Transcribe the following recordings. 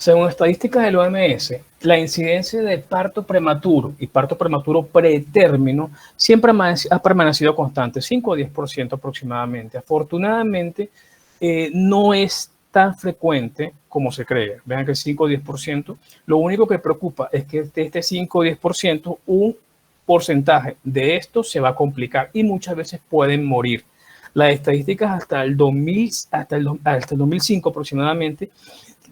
Según estadísticas del OMS, la incidencia de parto prematuro y parto prematuro pretérmino siempre ha permanecido constante, 5 o 10% aproximadamente. Afortunadamente, no es tan frecuente como se cree. Vean que el 5 o 10%. Lo único que preocupa es que de este 5 o 10%, un porcentaje de esto se va a complicar y muchas veces pueden morir. Las estadísticas hasta el 2005 aproximadamente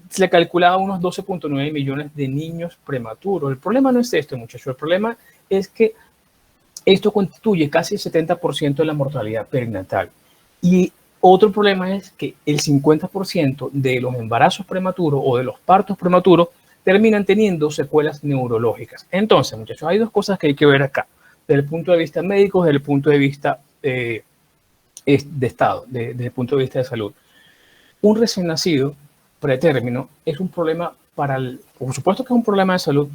se le calculaba unos 12.9 millones de niños prematuros. El problema no es esto, muchachos. El problema es que esto constituye casi el 70% de la mortalidad perinatal. Y otro problema es que el 50% de los embarazos prematuros o de los partos prematuros terminan teniendo secuelas neurológicas. Entonces, muchachos, hay dos cosas que hay que ver acá, desde el punto de vista médico, desde el punto de vista de Estado, desde el punto de vista de salud. Un recién nacido pretérmino es un problema por supuesto que es un problema de salud,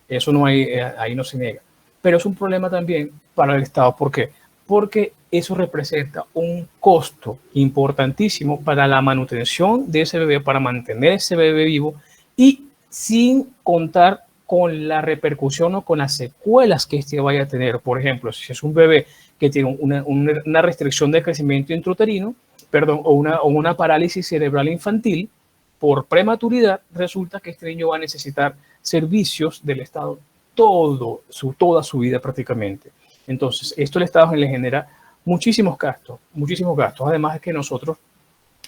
eso no hay, ahí no se niega, pero es un problema también para el Estado. ¿Por qué? Porque eso representa un costo importantísimo para la manutención de ese bebé, para mantener ese bebé vivo y sin contar con la repercusión o con las secuelas que este vaya a tener. Por ejemplo, si es un bebé que tiene una restricción de crecimiento intrauterino, perdón, o una parálisis cerebral infantil por prematuridad, resulta que este niño va a necesitar servicios del Estado toda su vida prácticamente. Entonces, esto al Estado le genera muchísimos gastos, muchísimos gastos. Además es que nosotros,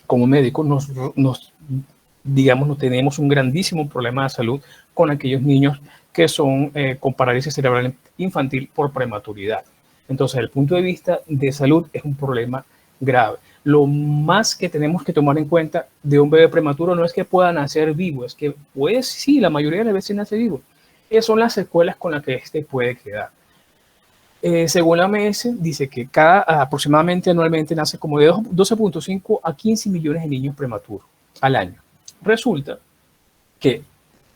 como médicos, digamos, no tenemos un grandísimo problema de salud con aquellos niños que son con parálisis cerebral infantil por prematuridad. Entonces, desde el punto de vista de salud es un problema grave. Lo más que tenemos que tomar en cuenta de un bebé prematuro no es que pueda nacer vivo, es que pues sí, la mayoría de las veces nace vivo. Esas son las secuelas con las que este puede quedar. Según la OMS, dice que aproximadamente anualmente nace como de 12.5 a 15 millones de niños prematuros al año. Resulta que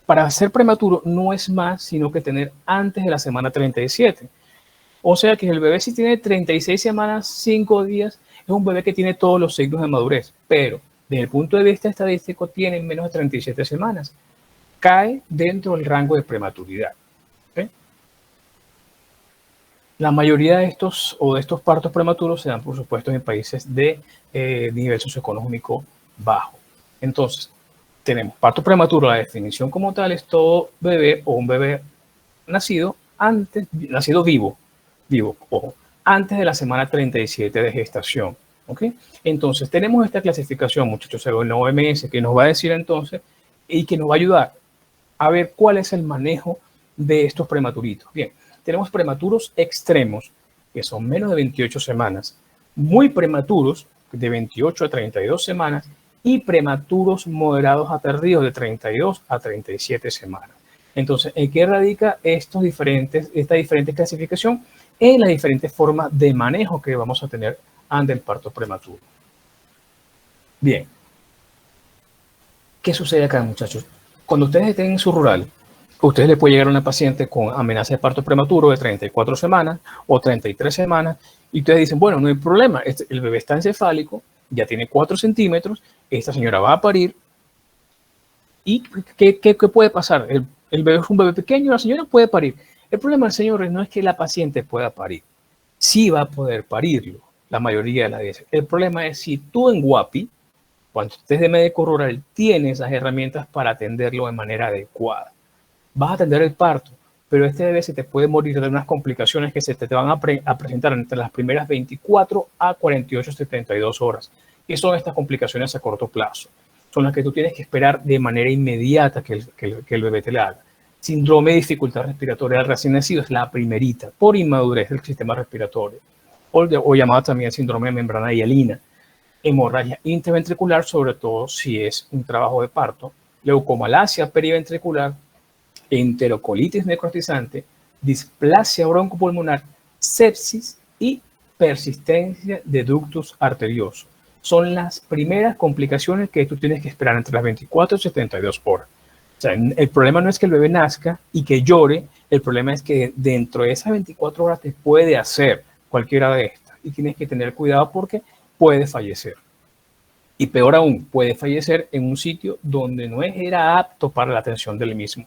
para ser prematuro no es más sino que tener antes de la semana 37. O sea que el bebé, si tiene 36 semanas, 5 días, es un bebé que tiene todos los signos de madurez, pero desde el punto de vista estadístico tiene menos de 37 semanas. Cae dentro del rango de prematuridad. ¿Okay? La mayoría de estos partos prematuros se dan, por supuesto, en países de nivel socioeconómico bajo. Entonces, tenemos parto prematuro. La definición como tal es todo bebé o un bebé nacido vivo, ojo, antes de la semana 37 de gestación. ¿Ok? Entonces, tenemos esta clasificación, muchachos, según la OMS, que nos va a decir entonces y que nos va a ayudar a ver cuál es el manejo de estos prematuritos. Bien, tenemos prematuros extremos, que son menos de 28 semanas, muy prematuros, de 28 a 32 semanas, y prematuros moderados a tardíos, de 32 a 37 semanas. Entonces, ¿en qué radica esta diferente clasificación? En las diferentes formas de manejo que vamos a tener ante el parto prematuro. Bien. ¿Qué sucede acá, muchachos? Cuando ustedes estén en su rural, ustedes le puede llegar a una paciente con amenaza de parto prematuro de 34 semanas o 33 semanas y ustedes dicen, bueno, no hay problema, el bebé está encefálico, ya tiene 4 centímetros, esta señora va a parir. ¿Y qué puede pasar? El bebé es un bebé pequeño, la señora puede parir. El problema, señores, no es que la paciente pueda parir. Sí va a poder parirlo, la mayoría de las veces. El problema es si tú en Guapi, cuando estés de médico rural, tienes las herramientas para atenderlo de manera adecuada. Vas a atender el parto, pero este bebé se te puede morir de unas complicaciones que se te van a presentar entre las primeras 24 a 48, 72 horas. ¿Qué son estas complicaciones a corto plazo? Son las que tú tienes que esperar de manera inmediata que el bebé te la haga. Síndrome de dificultad respiratoria del recién nacido es la primerita, por inmadurez del sistema respiratorio, o llamado también síndrome de membrana hialina. Hemorragia interventricular, sobre todo si es un trabajo de parto, leucomalacia periventricular, enterocolitis necrotizante, displasia broncopulmonar, sepsis y persistencia de ductus arterioso. Son las primeras complicaciones que tú tienes que esperar entre las 24 y 72 horas. O sea, el problema no es que el bebé nazca y que llore, el problema es que dentro de esas 24 horas te puede hacer cualquiera de estas y tienes que tener cuidado porque puede fallecer. Y peor aún, puede fallecer en un sitio donde no era apto para la atención del mismo.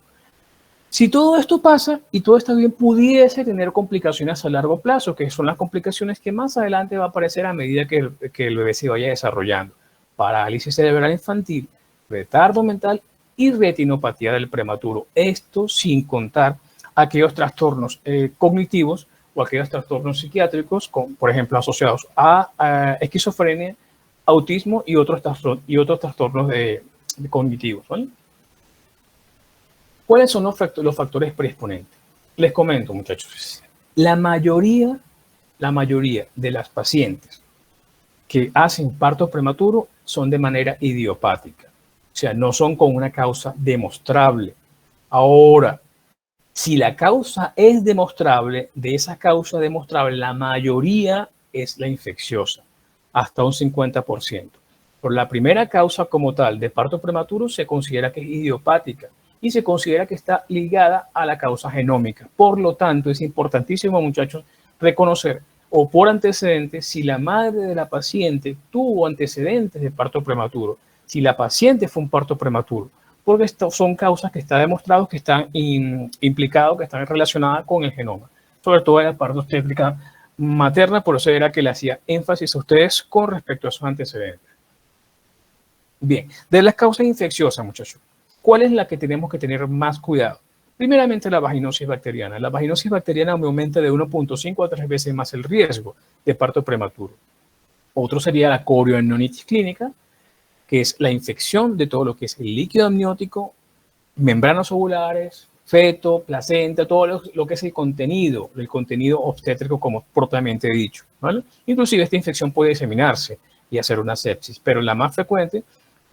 Si todo esto pasa y todo está bien, pudiese tener complicaciones a largo plazo, que son las complicaciones que más adelante va a aparecer a medida que el bebé se vaya desarrollando. Parálisis cerebral infantil, retardo mental y retinopatía del prematuro. Esto sin contar aquellos trastornos cognitivos o aquellos trastornos psiquiátricos, por ejemplo, asociados a esquizofrenia, autismo y otros trastornos cognitivos, ¿vale? ¿Cuáles son los factores predisponentes? Les comento, muchachos. La mayoría de las pacientes que hacen parto prematuro son de manera idiopática. O sea, no son con una causa demostrable. Ahora, si la causa es demostrable, de esa causa demostrable, la mayoría es la infecciosa, hasta un 50%. Por la primera causa como tal de parto prematuro se considera que es idiopática y se considera que está ligada a la causa genómica. Por lo tanto, es importantísimo, muchachos, reconocer o por antecedentes si la madre de la paciente tuvo antecedentes de parto prematuro, si la paciente fue un parto prematuro, porque estas son causas que está demostrado que están implicadas, que están relacionadas con el genoma, sobre todo en la parte obstétrica materna, por eso era que le hacía énfasis a ustedes con respecto a esos antecedentes. Bien, de las causas infecciosas, muchachos, ¿cuál es la que tenemos que tener más cuidado? Primeramente, la vaginosis bacteriana. La vaginosis bacteriana me aumenta de 1.5 a 3 veces más el riesgo de parto prematuro. Otro sería la corioamnionitis clínica, que es la infección de todo lo que es el líquido amniótico, membranas ovulares, feto, placenta, todo lo que es el contenido obstétrico como propiamente dicho, ¿vale? Inclusive esta infección puede diseminarse y hacer una sepsis, pero la más frecuente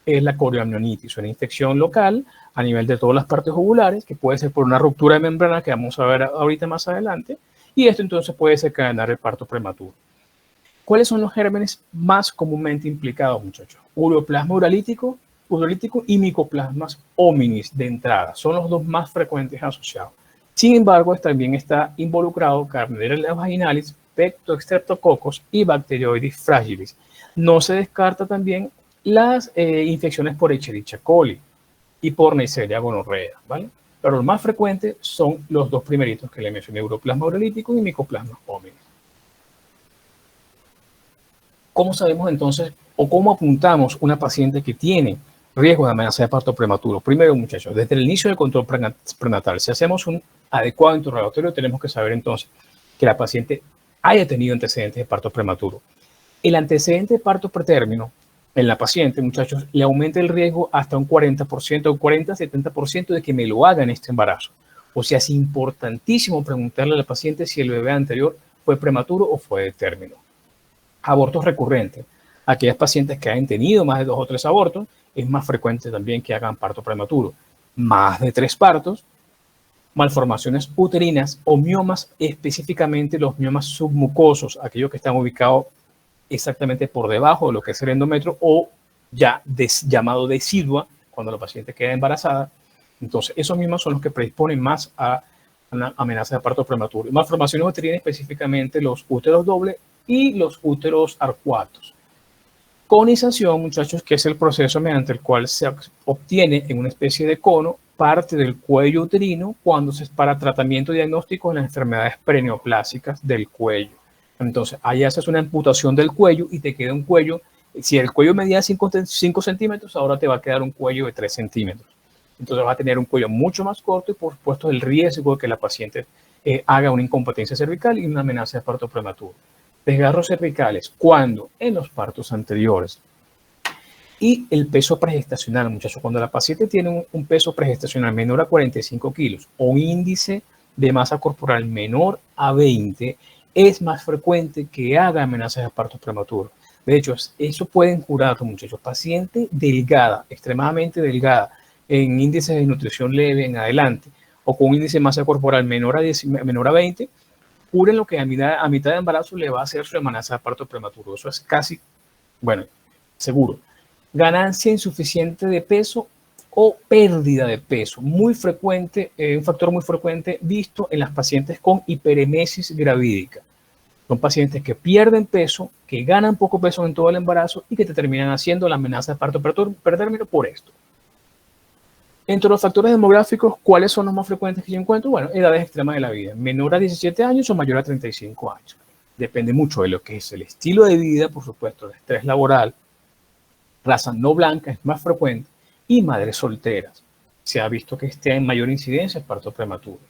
es la corioamnionitis, una infección local a nivel de todas las partes ovulares, que puede ser por una ruptura de membrana que vamos a ver ahorita más adelante, y esto entonces puede desencadenar el parto prematuro. ¿Cuáles son los gérmenes más comúnmente implicados, muchachos? Ureoplasma urolítico y Mycoplasma hominis de entrada. Son los dos más frecuentes asociados. Sin embargo, también está involucrado Candida vaginalis, Streptococcus y Bacteroides fragilis. No se descarta también las infecciones por Escherichia coli y por Neisseria gonorrea, ¿vale? Pero lo más frecuente son los dos primeritos que le mencioné, Ureoplasma urolítico y Mycoplasma hominis. ¿Cómo sabemos entonces o cómo apuntamos una paciente que tiene riesgo de amenaza de parto prematuro? Primero, muchachos, desde el inicio del control prenatal, si hacemos un adecuado interrogatorio, tenemos que saber entonces que la paciente haya tenido antecedentes de parto prematuro. El antecedente de parto pretérmino en la paciente, muchachos, le aumenta el riesgo hasta un 40%, un 40-70% de que me lo haga en este embarazo. O sea, es importantísimo preguntarle a la paciente si el bebé anterior fue prematuro o fue de término. Abortos recurrentes. Aquellas pacientes que hayan tenido más de 2 o 3 abortos, es más frecuente también que hagan parto prematuro. Más de 3 partos, malformaciones uterinas o miomas, específicamente los miomas submucosos, aquellos que están ubicados exactamente por debajo de lo que es el endometrio o ya llamado decidua, cuando la paciente queda embarazada. Entonces, esos mismos son los que predisponen más a una amenaza de parto prematuro. Malformaciones uterinas, específicamente los úteros dobles y los úteros arcuatos. Conización, muchachos, que es el proceso mediante el cual se obtiene en una especie de cono parte del cuello uterino cuando se es para tratamiento diagnóstico de las enfermedades preneoplásicas del cuello. Entonces, ahí haces una amputación del cuello y te queda un cuello. Si el cuello medía 5 centímetros, ahora te va a quedar un cuello de 3 centímetros. Entonces, va a tener un cuello mucho más corto y, por supuesto, el riesgo de que la paciente haga una incompetencia cervical y una amenaza de parto prematuro. Desgarros cervicales, ¿cuándo? En los partos anteriores. Y el peso pregestacional, muchachos, cuando la paciente tiene un peso pregestacional menor a 45 kilos o un índice de masa corporal menor a 20, es más frecuente que haga amenazas de parto prematuro. De hecho, eso pueden jurarlo, muchachos. Paciente delgada, extremadamente delgada, en índices de nutrición leve en adelante, o con un índice de masa corporal menor a 20, juren lo que a mitad de embarazo le va a hacer su amenaza de parto prematuro. Eso es casi, bueno, seguro. Ganancia insuficiente de peso o pérdida de peso, muy frecuente, un factor muy frecuente visto en las pacientes con hiperemesis gravídica. Son pacientes que pierden peso, que ganan poco peso en todo el embarazo y que te terminan haciendo la amenaza de parto pretérmino por esto. Entre los factores demográficos, ¿cuáles son los más frecuentes que yo encuentro? Bueno, edades extremas de la vida, menor a 17 años o mayor a 35 años. Depende mucho de lo que es el estilo de vida, por supuesto, el estrés laboral, raza no blanca es más frecuente y madres solteras. Se ha visto que esté en mayor incidencia el parto prematuro.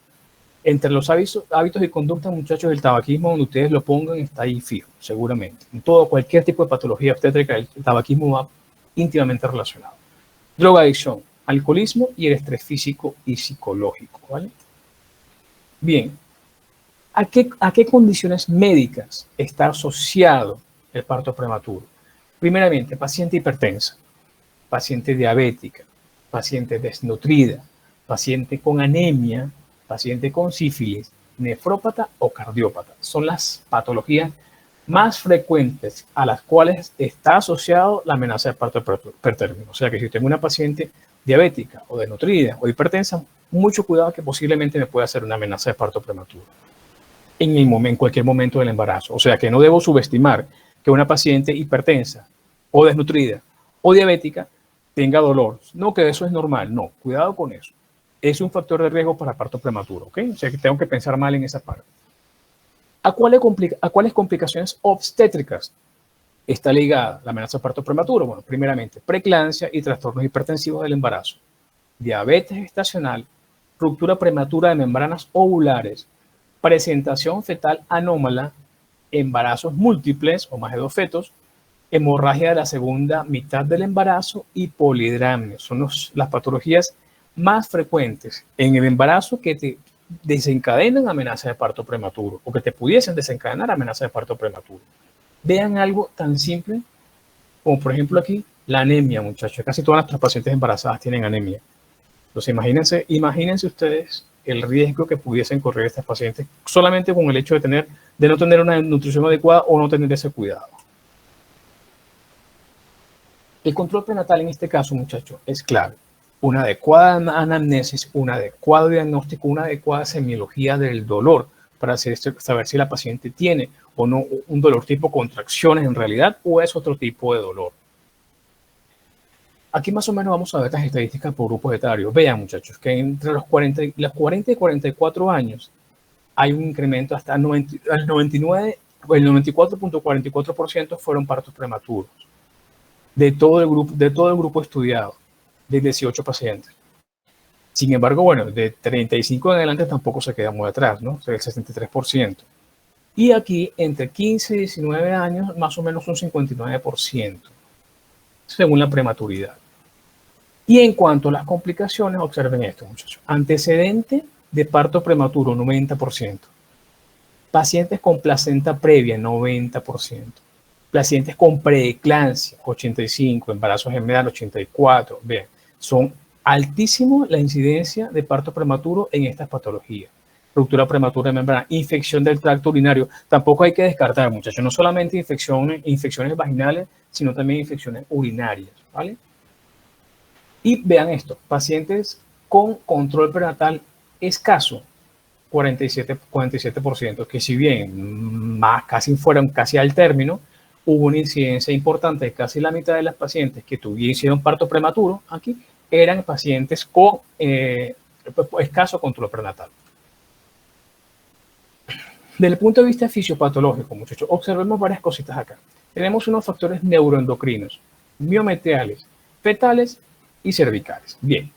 Entre los hábitos y conductas, muchachos, el tabaquismo, donde ustedes lo pongan, está ahí fijo, seguramente. En todo, cualquier tipo de patología obstétrica, el tabaquismo va íntimamente relacionado. Drogadicción, alcoholismo y el estrés físico y psicológico, ¿vale? Bien, ¿a qué condiciones médicas está asociado el parto prematuro? Primeramente, paciente hipertensa, paciente diabética, paciente desnutrida, paciente con anemia, paciente con sífilis, nefrópata o cardiópata. Son las patologías más frecuentes a las cuales está asociado la amenaza de parto pretérmino. O sea que si tengo una paciente diabética o desnutrida o hipertensa, mucho cuidado que posiblemente me pueda hacer una amenaza de parto prematuro en cualquier momento del embarazo. O sea que no debo subestimar que una paciente hipertensa o desnutrida o diabética tenga dolor. No, que eso es normal. No, cuidado con eso. Es un factor de riesgo para parto prematuro, ¿ok? O sea que tengo que pensar mal en esa parte. ¿A cuáles complicaciones obstétricas está ligada la amenaza de parto prematuro? Bueno, primeramente, preeclampsia y trastornos hipertensivos del embarazo, diabetes gestacional, ruptura prematura de membranas ovulares, presentación fetal anómala, embarazos múltiples o más de 2 fetos, hemorragia de la segunda mitad del embarazo y polidramia. Son las patologías más frecuentes en el embarazo que te desencadenan amenaza de parto prematuro o que te pudiesen desencadenar amenaza de parto prematuro. Vean algo tan simple como, por ejemplo, aquí la anemia, muchachos. Casi todas nuestras pacientes embarazadas tienen anemia. Entonces, imagínense ustedes el riesgo que pudiesen correr estas pacientes solamente con el hecho de no tener una nutrición adecuada o no tener ese cuidado. El control prenatal en este caso, muchachos, es clave. Una adecuada anamnesis, un adecuado diagnóstico, una adecuada semiología del dolor para saber si la paciente tiene o no un dolor tipo contracciones en realidad o es otro tipo de dolor. Aquí más o menos vamos a ver las estadísticas por grupos etarios. Vean, muchachos, que entre los 40 y 44 años hay un incremento hasta el 94.44% fueron partos prematuros de todo el grupo estudiado, de 18 pacientes. Sin embargo, bueno, de 35 en adelante tampoco se queda muy atrás, ¿no? O sea, el 63%. Y aquí, entre 15 y 19 años, más o menos un 59%, según la prematuridad. Y en cuanto a las complicaciones, observen esto, muchachos. Antecedente de parto prematuro, 90%. Pacientes con placenta previa, 90%. Pacientes con preeclampsia, 85%. Embarazos gemelar, 84%. Bien, son altísimos la incidencia de parto prematuro en estas patologías. Ruptura prematura de membrana, infección del tracto urinario. Tampoco hay que descartar, muchachos, no solamente infecciones vaginales, sino también infecciones urinarias, ¿vale? Y vean esto, pacientes con control prenatal escaso, 47%, que si bien fueron casi al término, hubo una incidencia importante, casi la mitad de las pacientes que hicieron parto prematuro aquí eran pacientes con escaso control prenatal. Desde el punto de vista fisiopatológico, muchachos, observemos varias cositas acá. Tenemos unos factores neuroendocrinos, miometriales, fetales y cervicales. Bien,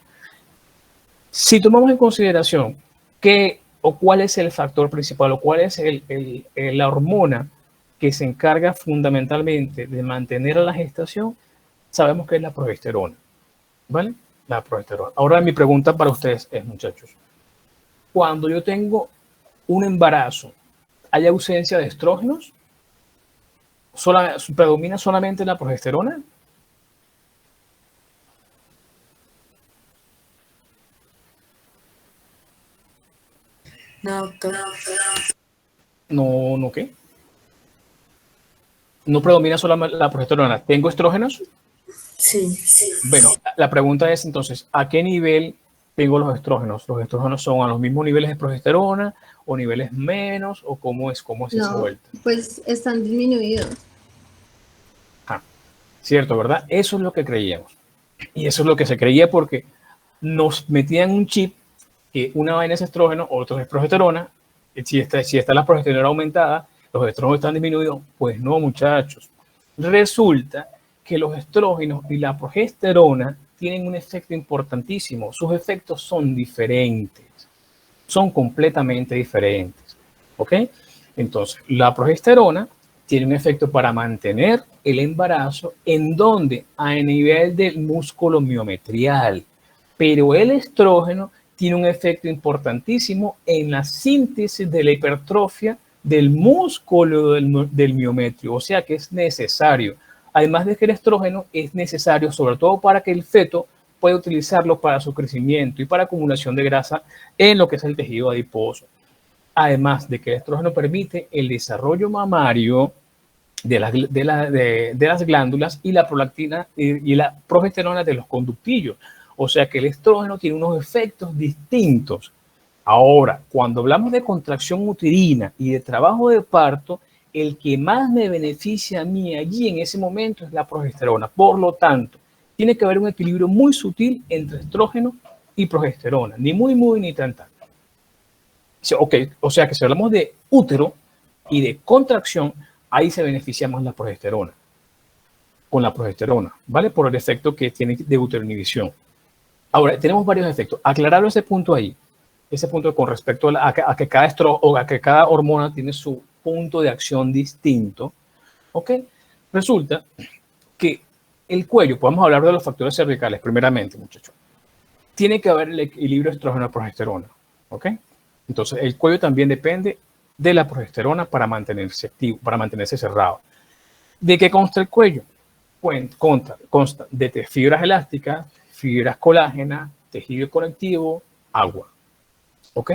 si tomamos en consideración cuál es el factor principal o cuál es la hormona que se encarga fundamentalmente de mantener a la gestación, sabemos que es la progesterona, ¿vale? La progesterona. Ahora mi pregunta para ustedes es, muchachos, cuando yo tengo un embarazo, ¿hay ausencia de estrógenos? ¿Predomina solamente la progesterona? No, doctor. No, ¿qué? No predomina solamente la progesterona. ¿Tengo estrógenos? Sí. Bueno, la pregunta es entonces, ¿a qué nivel tengo los estrógenos. ¿Los estrógenos son a los mismos niveles de progesterona o niveles menos o cómo es esa No, vuelta? pues están disminuidos. Ah, cierto, ¿verdad? Eso es lo que creíamos. Y eso es lo que se creía porque nos metían un chip que una vaina es estrógeno, otra es progesterona. Si está la progesterona aumentada, los estrógenos están disminuidos. Pues no, muchachos. Resulta que los estrógenos y la progesterona tienen un efecto importantísimo. Sus efectos son diferentes. Son completamente diferentes. ¿Ok? Entonces, la progesterona tiene un efecto para mantener el embarazo en donde a nivel del músculo miometrial, pero el estrógeno tiene un efecto importantísimo en la síntesis de la hipertrofia del músculo del miometrio, o sea que es necesario. Además de que el estrógeno es necesario sobre todo para que el feto pueda utilizarlo para su crecimiento y para acumulación de grasa en lo que es el tejido adiposo. Además de que el estrógeno permite el desarrollo mamario de las glándulas y la prolactina y la progesterona de los conductillos. O sea que el estrógeno tiene unos efectos distintos. Ahora, cuando hablamos de contracción uterina y de trabajo de parto, el que más me beneficia a mí allí en ese momento es la progesterona. Por lo tanto, tiene que haber un equilibrio muy sutil entre estrógeno y progesterona. Ni muy, ni tan. Okay, o sea que si hablamos de útero y de contracción, ahí se beneficia más la progesterona. Con la progesterona, ¿vale? Por el efecto que tiene de uteroinhibición. Ahora, tenemos varios efectos. Aclarar ese punto ahí, ese punto con respecto a que cada hormona tiene su punto de acción distinto, ¿ok? Resulta que el cuello, podemos hablar de los factores cervicales primeramente, muchachos. Tiene que haber el equilibrio estrógeno-progesterona, ¿ok? Entonces, el cuello también depende de la progesterona para mantenerse activo, para mantenerse cerrado. ¿De qué consta el cuello? Pues consta de fibras elásticas, fibras colágenas, tejido conectivo, agua. ¿Ok?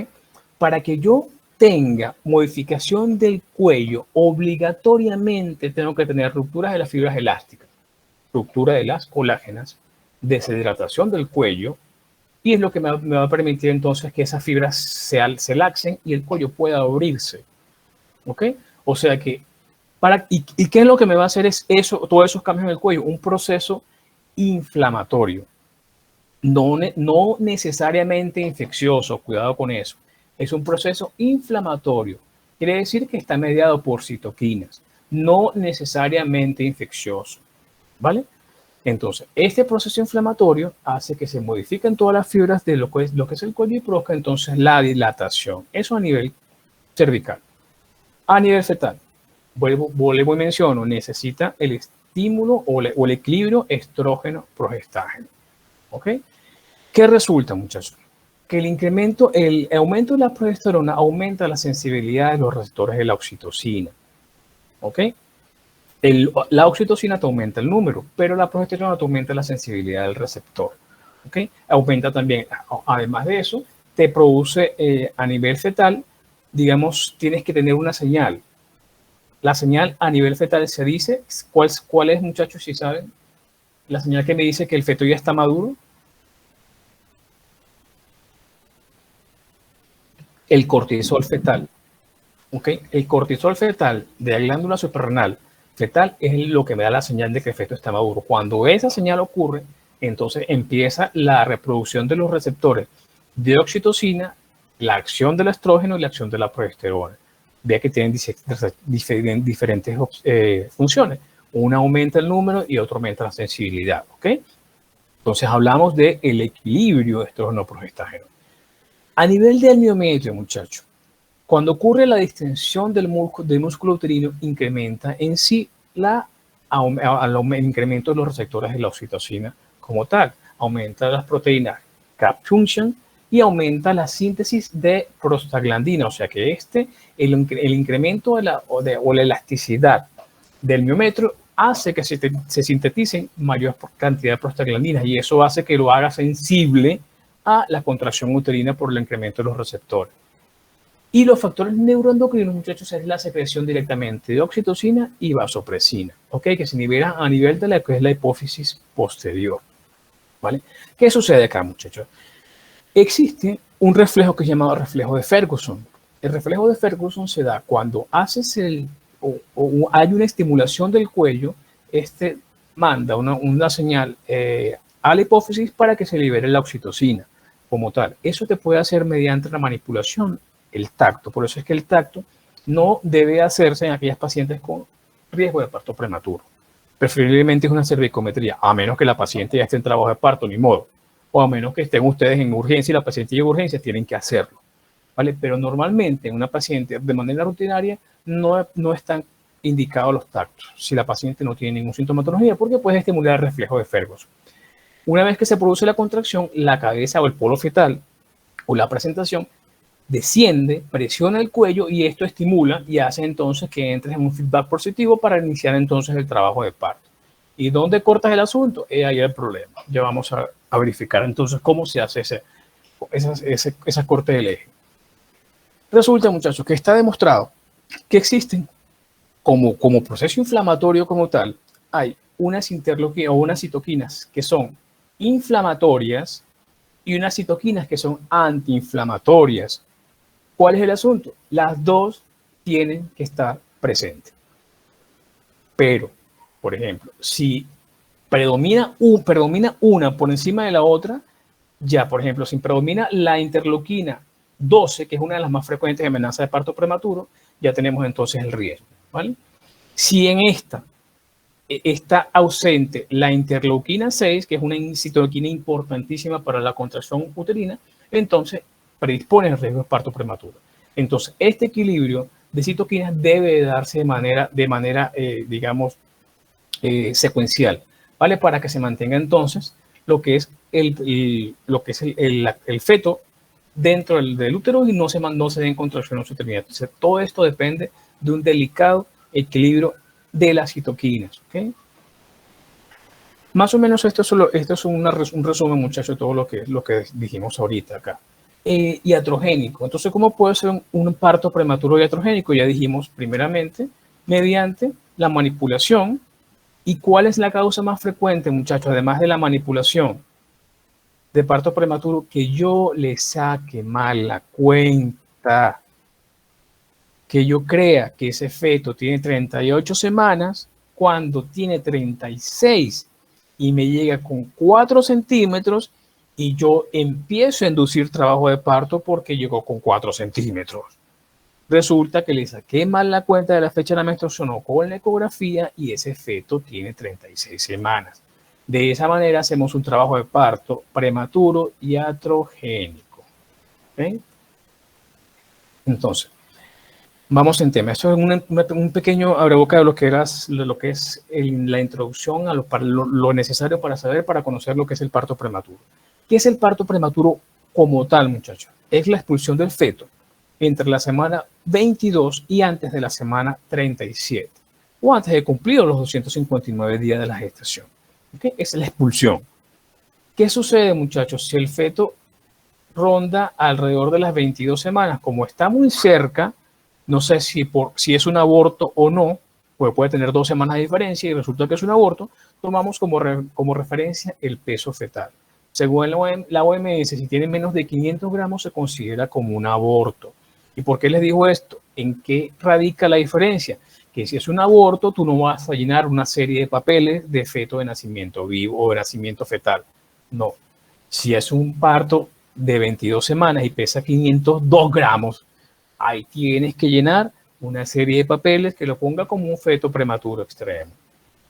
Para que yo tenga modificación del cuello, obligatoriamente tengo que tener rupturas de las fibras elásticas, ruptura de las colágenas, deshidratación del cuello, y es lo que me va a permitir entonces que esas fibras se laxen y el cuello pueda abrirse. ¿Ok? O sea que, ¿y qué es lo que me va a hacer es eso, todos esos cambios en el cuello? Un proceso inflamatorio. No necesariamente infeccioso, cuidado con eso. Es un proceso inflamatorio. Quiere decir que está mediado por citoquinas, no necesariamente infeccioso. ¿Vale? Entonces, este proceso inflamatorio hace que se modifiquen todas las fibras de lo que es el cuello y provoca entonces la dilatación. Eso a nivel cervical. A nivel fetal, vuelvo y menciono, necesita el estímulo o el equilibrio estrógeno-progestágeno. ¿Ok? ¿Qué resulta, muchachos? Que el aumento de la progesterona aumenta la sensibilidad de los receptores de la oxitocina. ¿Ok? La oxitocina te aumenta el número, pero la progesterona te aumenta la sensibilidad del receptor. ¿Ok? Aumenta también, además de eso, te produce a nivel fetal, digamos, tienes que tener una señal. La señal a nivel fetal se dice, ¿cuál es, muchachos, si saben? La señal que me dice que el feto ya está maduro. El cortisol fetal. ¿Ok? El cortisol fetal de la glándula suprarrenal fetal es lo que me da la señal de que el feto está maduro. Cuando esa señal ocurre, entonces empieza la reproducción de los receptores de oxitocina, la acción del estrógeno y la acción de la progesterona. Vea que tienen diferentes funciones. Una aumenta el número y otro aumenta la sensibilidad. ¿Ok? Entonces hablamos del equilibrio estrógeno-progestágeno. A nivel del miometrio, muchachos, cuando ocurre la distensión del músculo uterino, incrementa en sí el incremento de los receptores de la oxitocina como tal. Aumenta las proteínas cap junction y aumenta la síntesis de prostaglandina. O sea que el incremento o la elasticidad del miometrio hace que se sinteticen mayor cantidad de prostaglandinas y eso hace que lo haga sensible a la contracción uterina por el incremento de los receptores. Y los factores neuroendocrinos, muchachos, es la secreción directamente de oxitocina y vasopresina, ¿ok? Que se liberan a nivel de lo que es la hipófisis posterior, ¿vale? ¿Qué sucede acá, muchachos? Existe un reflejo que es llamado reflejo de Ferguson. El reflejo de Ferguson se da cuando haces o hay una estimulación del cuello, este manda una señal a la hipófisis para que se libere la oxitocina como tal. Eso te puede hacer mediante la manipulación, el tacto. Por eso es que el tacto no debe hacerse en aquellas pacientes con riesgo de parto prematuro. Preferiblemente es una cervicometría, a menos que la paciente ya esté en trabajo de parto, ni modo. O a menos que estén ustedes en urgencia y la paciente llegue a urgencia, tienen que hacerlo. ¿Vale? Pero normalmente en una paciente de manera rutinaria no están indicados los tactos si la paciente no tiene ninguna sintomatología, porque puede estimular el reflejo de Ferguson. Una vez que se produce la contracción, la cabeza o el polo fetal o la presentación desciende, presiona el cuello y esto estimula y hace entonces que entres en un feedback positivo para iniciar entonces el trabajo de parto. ¿Y dónde cortas el asunto? Ahí el problema. Ya vamos a verificar entonces cómo se hace esa corte del eje. Resulta, muchachos, que está demostrado que existen como proceso inflamatorio como tal, hay unas interleuquinas o unas citoquinas que son inflamatorias y unas citoquinas que son antiinflamatorias. ¿Cuál es el asunto? Las dos tienen que estar presentes. Pero, por ejemplo, si predomina una por encima de la otra, ya, por ejemplo, si predomina la interleuquina 12, que es una de las más frecuentes de amenaza de parto prematuro, ya tenemos entonces el riesgo, ¿vale? Si en esta está ausente la interleuquina 6, que es una citoquina importantísima para la contracción uterina, entonces predispone el riesgo de parto prematuro. Entonces, este equilibrio de citoquinas debe darse de manera digamos, secuencial, ¿vale? Para que se mantenga entonces lo que es el feto dentro del útero y no se den contracciones uterinas. Entonces, todo esto depende de un delicado equilibrio de las citoquinas, ¿ok? Más o menos esto es un resumen, muchachos, de todo lo que dijimos ahorita acá. Iatrogénico. Entonces, ¿cómo puede ser un parto prematuro iatrogénico? Ya dijimos, primeramente, mediante la manipulación. ¿Y cuál es la causa más frecuente, muchachos, además de la manipulación de parto prematuro? Que yo le saque mal la cuenta, que yo crea que ese feto tiene 38 semanas cuando tiene 36 y me llega con 4 centímetros y yo empiezo a inducir trabajo de parto porque llegó con 4 centímetros. Resulta que le saqué mal la cuenta de la fecha de la menstruación o con la ecografía y ese feto tiene 36 semanas. De esa manera hacemos un trabajo de parto prematuro iatrogénico. ¿Okay? Entonces, vamos en tema. Esto es un pequeño abreboca de lo que es la introducción a lo necesario para conocer lo que es el parto prematuro. ¿Qué es el parto prematuro como tal, muchachos? Es la expulsión del feto entre la semana 22 y antes de la semana 37, o antes de cumplir los 259 días de la gestación. ¿Okay? Es la expulsión. ¿Qué sucede, muchachos? Si el feto ronda alrededor de las 22 semanas, como está muy cerca, no sé si es un aborto o no, pues puede tener 2 semanas de diferencia y resulta que es un aborto, tomamos como referencia el peso fetal. Según la OMS, si tiene menos de 500 gramos se considera como un aborto. ¿Y por qué les digo esto? ¿En qué radica la diferencia? Que si es un aborto, tú no vas a llenar una serie de papeles de feto de nacimiento vivo o de nacimiento fetal. No. Si es un parto de 22 semanas y pesa 502 gramos, ahí tienes que llenar una serie de papeles que lo ponga como un feto prematuro extremo.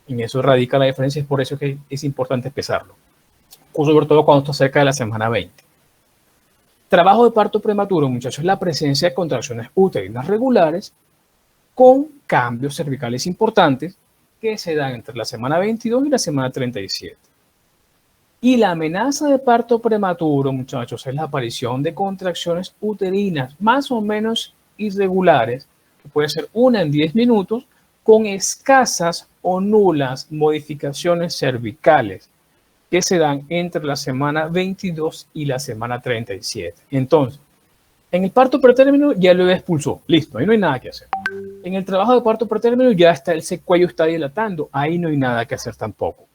En eso radica la diferencia, es por eso que es importante pesarlo. Sobre todo cuando está cerca de la semana 20. Trabajo de parto prematuro, muchachos, es la presencia de contracciones uterinas regulares con cambios cervicales importantes que se dan entre la semana 22 y la semana 37. Y la amenaza de parto prematuro, muchachos, es la aparición de contracciones uterinas más o menos irregulares, que puede ser una en 10 minutos, con escasas o nulas modificaciones cervicales que se dan entre la semana 22 y la semana 37. Entonces, en el parto pretérmino ya el bebé expulsó, listo, ahí no hay nada que hacer. En el trabajo de parto pretérmino ya ese cuello está dilatando, ahí no hay nada que hacer tampoco.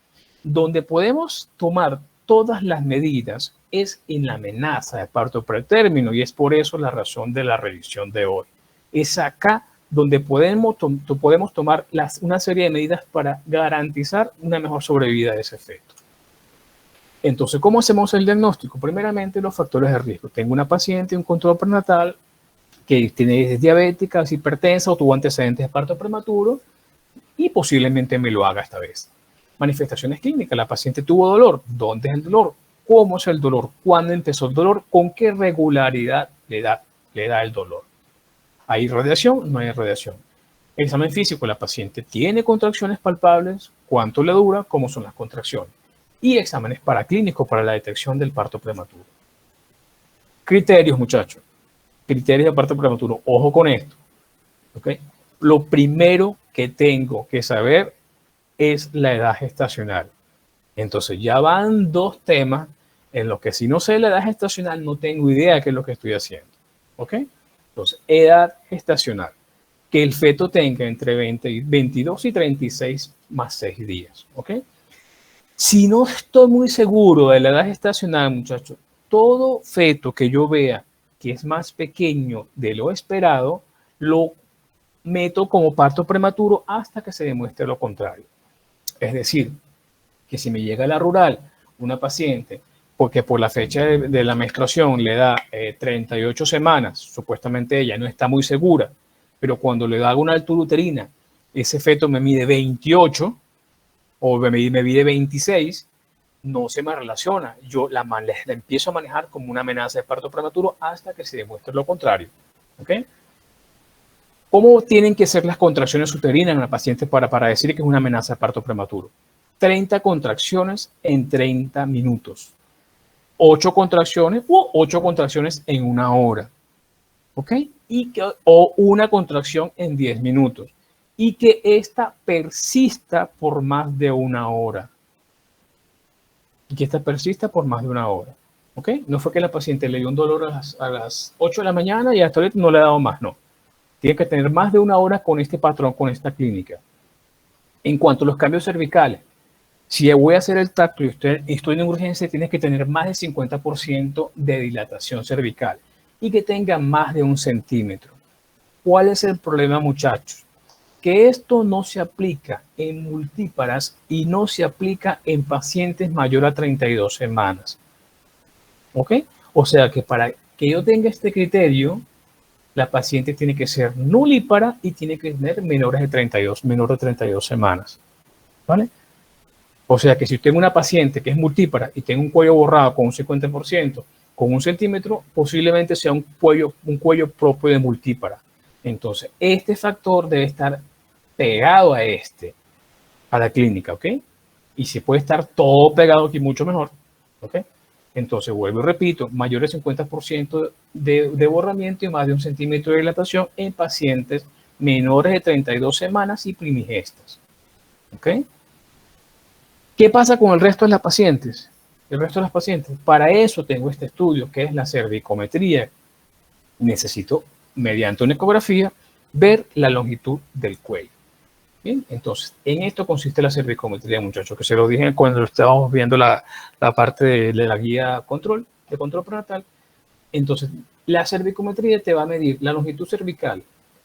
Donde podemos tomar todas las medidas es en la amenaza de parto pretérmino y es por eso la razón de la revisión de hoy. Es acá donde podemos tomar una serie de medidas para garantizar una mejor sobrevida de ese feto. Entonces, ¿cómo hacemos el diagnóstico? Primeramente, los factores de riesgo. Tengo una paciente, un control prenatal, que es diabética, es hipertensa o tuvo antecedentes de parto prematuro y posiblemente me lo haga esta vez. Manifestaciones clínicas. La paciente tuvo dolor. ¿Dónde es el dolor? ¿Cómo es el dolor? ¿Cuándo empezó el dolor? ¿Con qué regularidad le da el dolor? ¿Hay radiación? No hay radiación. Examen físico. La paciente tiene contracciones palpables. ¿Cuánto le dura? ¿Cómo son las contracciones? Y exámenes paraclínicos para la detección del parto prematuro. Criterios, muchachos. Criterios de parto prematuro. Ojo con esto. ¿Okay? Lo primero que tengo que saber es la edad gestacional. Entonces ya van dos temas en los que si no sé la edad gestacional no tengo idea de qué es lo que estoy haciendo. ¿Ok? Entonces, edad gestacional. Que el feto tenga entre 22 y 36 más 6 días. ¿Ok? Si no estoy muy seguro de la edad gestacional, muchachos, todo feto que yo vea que es más pequeño de lo esperado, lo meto como parto prematuro hasta que se demuestre lo contrario. Es decir, que si me llega a la rural una paciente, porque por la fecha de la menstruación le da 38 semanas, supuestamente ella no está muy segura, pero cuando le da una altura uterina, ese feto me mide 28 o me mide 26, no se me relaciona. Yo la empiezo a manejar como una amenaza de parto prematuro hasta que se demuestre lo contrario. ¿Ok? ¿Cómo tienen que ser las contracciones uterinas en la paciente para decir que es una amenaza de parto prematuro? 30 contracciones en 30 minutos. 8 contracciones o 8 contracciones en una hora. ¿Ok? O una contracción en 10 minutos. Y que esta persista por más de una hora. ¿Ok? No fue que la paciente le dio un dolor a las 8 de la mañana y hasta ahorita no le ha dado más, no. Tiene que tener más de una hora con este patrón, con esta clínica. En cuanto a los cambios cervicales, si voy a hacer el tacto y estoy en urgencia, tienes que tener más del 50% de dilatación cervical y que tenga más de 1 centímetro. ¿Cuál es el problema, muchachos? Que esto no se aplica en multíparas y no se aplica en pacientes mayor a 32 semanas. ¿Ok? O sea que para que yo tenga este criterio, la paciente tiene que ser nulípara y tiene que tener menor de 32 semanas. ¿Vale? O sea que si tengo una paciente que es multípara y tengo un cuello borrado con un 50%, con 1 centímetro, posiblemente sea un cuello propio de multípara. Entonces, este factor debe estar pegado a la clínica, ¿ok? Y si puede estar todo pegado aquí, mucho mejor, ¿ok? Entonces, vuelvo y repito, mayor del 50% de borramiento y más de 1 centímetro de dilatación en pacientes menores de 32 semanas y primigestas, ¿ok? ¿Qué pasa con el resto de las pacientes? Para eso tengo este estudio, que es la cervicometría. Necesito, mediante una ecografía, ver la longitud del cuello. Bien, entonces, en esto consiste la cervicometría, muchachos, que se lo dije cuando estábamos viendo la parte de la guía de control prenatal. Entonces, la cervicometría te va a medir la longitud cervical,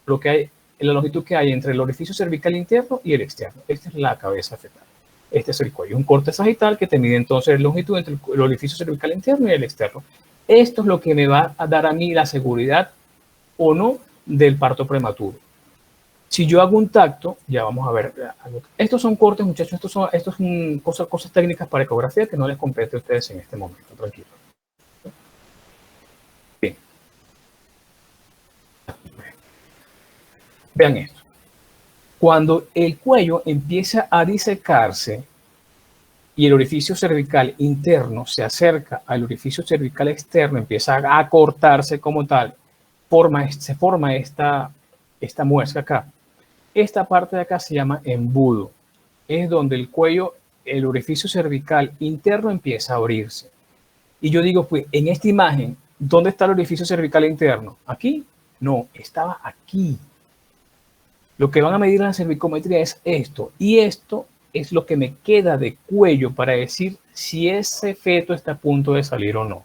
la longitud que hay entre el orificio cervical interno y el externo. Esta es la cabeza fetal. Este es el cuello, un corte sagital que te mide entonces la longitud entre el orificio cervical interno y el externo. Esto es lo que me va a dar a mí la seguridad o no del parto prematuro. Si yo hago un tacto, ya vamos a ver. Estos son cortes, muchachos, estos son cosas técnicas para ecografía que no les compete a ustedes en este momento, tranquilo. Bien. Vean esto. Cuando el cuello empieza a disecarse y el orificio cervical interno se acerca al orificio cervical externo, empieza a cortarse como tal, se forma esta muesca acá. Esta parte de acá se llama embudo. Es donde el cuello, el orificio cervical interno empieza a abrirse. Y yo digo, pues, en esta imagen, ¿dónde está el orificio cervical interno? ¿Aquí? No, estaba aquí. Lo que van a medir en la cervicometría es esto. Y esto es lo que me queda de cuello para decir si ese feto está a punto de salir o no.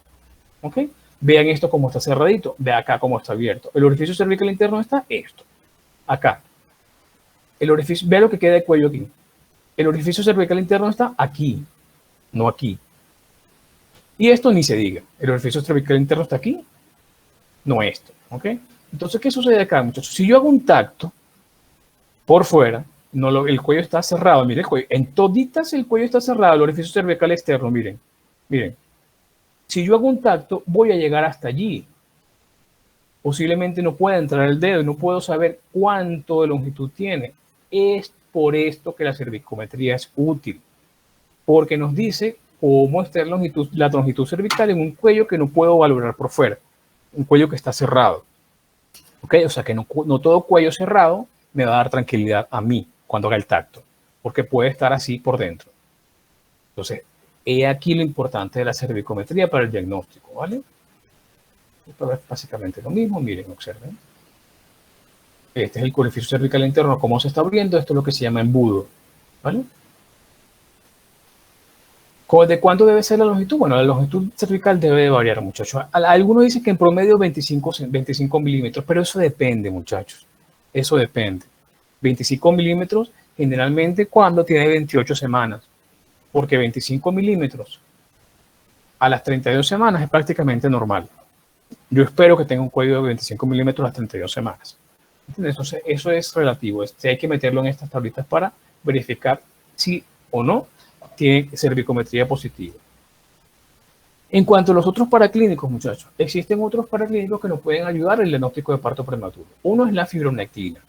¿Ok? Vean esto como está cerradito, de acá como está abierto. El orificio cervical interno está esto, acá. El orificio, vea lo que queda de cuello aquí. El orificio cervical interno está aquí, no aquí. Y esto ni se diga. El orificio cervical interno está aquí, no esto. ¿Ok? Entonces, ¿qué sucede acá, muchachos? Si yo hago un tacto por fuera, el cuello está cerrado. Miren, el cuello, en toditas el cuello está cerrado, el orificio cervical externo, miren. Miren. Si yo hago un tacto, voy a llegar hasta allí. Posiblemente no pueda entrar el dedo y no puedo saber cuánto de longitud tiene. Es por esto que la cervicometría es útil, porque nos dice cómo está la longitud cervical en un cuello que no puedo valorar por fuera, un cuello que está cerrado. ¿Ok? O sea que no todo cuello cerrado me va a dar tranquilidad a mí cuando haga el tacto, porque puede estar así por dentro. Entonces, he aquí lo importante de la cervicometría para el diagnóstico, ¿vale? Esto es básicamente lo mismo, miren, observen. Este es el orificio cervical interno, cómo se está abriendo, esto es lo que se llama embudo, ¿vale? ¿De cuánto debe ser la longitud? Bueno, la longitud cervical debe de variar, muchachos. Algunos dicen que en promedio 25 milímetros, pero eso depende, muchachos. Eso depende. 25 milímetros generalmente cuando tiene 28 semanas, porque 25 milímetros a las 32 semanas es prácticamente normal. Yo espero que tenga un cuello de 25 milímetros a las 32 semanas. Entonces, eso es relativo. Hay que meterlo en estas tablitas para verificar si o no tiene cervicometría positiva. En cuanto a los otros paraclínicos, muchachos, existen otros paraclínicos que nos pueden ayudar en el diagnóstico de parto prematuro. Uno es la fibronectina.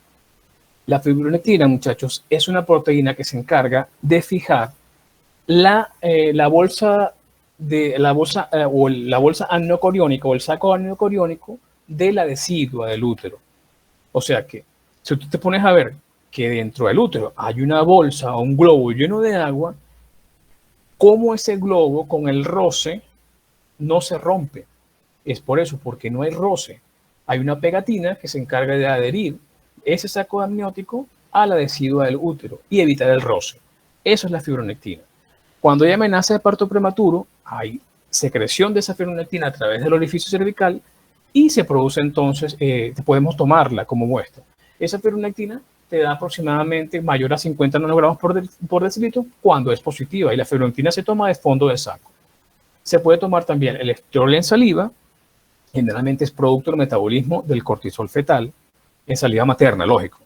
La fibronectina, muchachos, es una proteína que se encarga de fijar la bolsa anocoriónica o el saco anocoriónico de la decidua del útero. O sea que, si tú te pones a ver que dentro del útero hay una bolsa o un globo lleno de agua, ¿cómo ese globo con el roce no se rompe? Es por eso, porque no hay roce. Hay una pegatina que se encarga de adherir ese saco amniótico a la decidua del útero y evitar el roce. Eso es la fibronectina. Cuando hay amenaza de parto prematuro, hay secreción de esa fibronectina a través del orificio cervical y se produce entonces, podemos tomarla como muestra. Esa fibronectina te da aproximadamente mayor a 50 nanogramos por decilitro cuando es positiva y la fibronectina se toma de fondo del saco. Se puede tomar también el estrol en saliva, generalmente es producto del metabolismo del cortisol fetal, en saliva materna, lógico.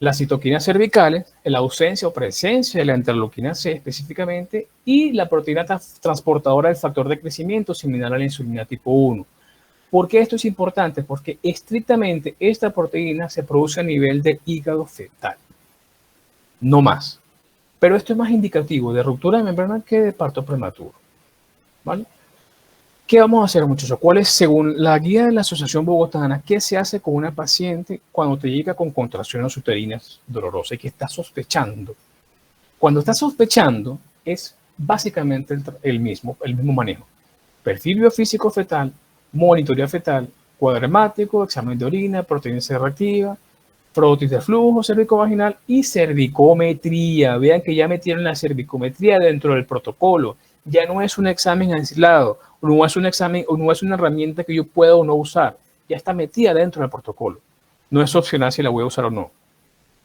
Las citoquinas cervicales, la ausencia o presencia de la interleuquina C específicamente, y la proteína transportadora del factor de crecimiento similar a la insulina tipo 1. ¿Por qué esto es importante? Porque estrictamente esta proteína se produce a nivel de hígado fetal, no más. Pero esto es más indicativo de ruptura de membrana que de parto prematuro, ¿vale? ¿Qué vamos a hacer, muchachos? ¿Cuál es, según la guía de la Asociación Bogotana, qué se hace con una paciente cuando te llega con contracciones uterinas dolorosas y que está sospechando? Cuando está sospechando, es básicamente el mismo manejo. Perfil biofísico fetal, monitoría fetal, cuadro hemático, examen de orina, proteína C reactiva, prótesis de flujo cervicovaginal y cervicometría. Vean que ya metieron la cervicometría dentro del protocolo. Ya no es un examen aislado, no es un examen o no es una herramienta que yo pueda o no usar. Ya está metida dentro del protocolo. No es opcional si la voy a usar o no.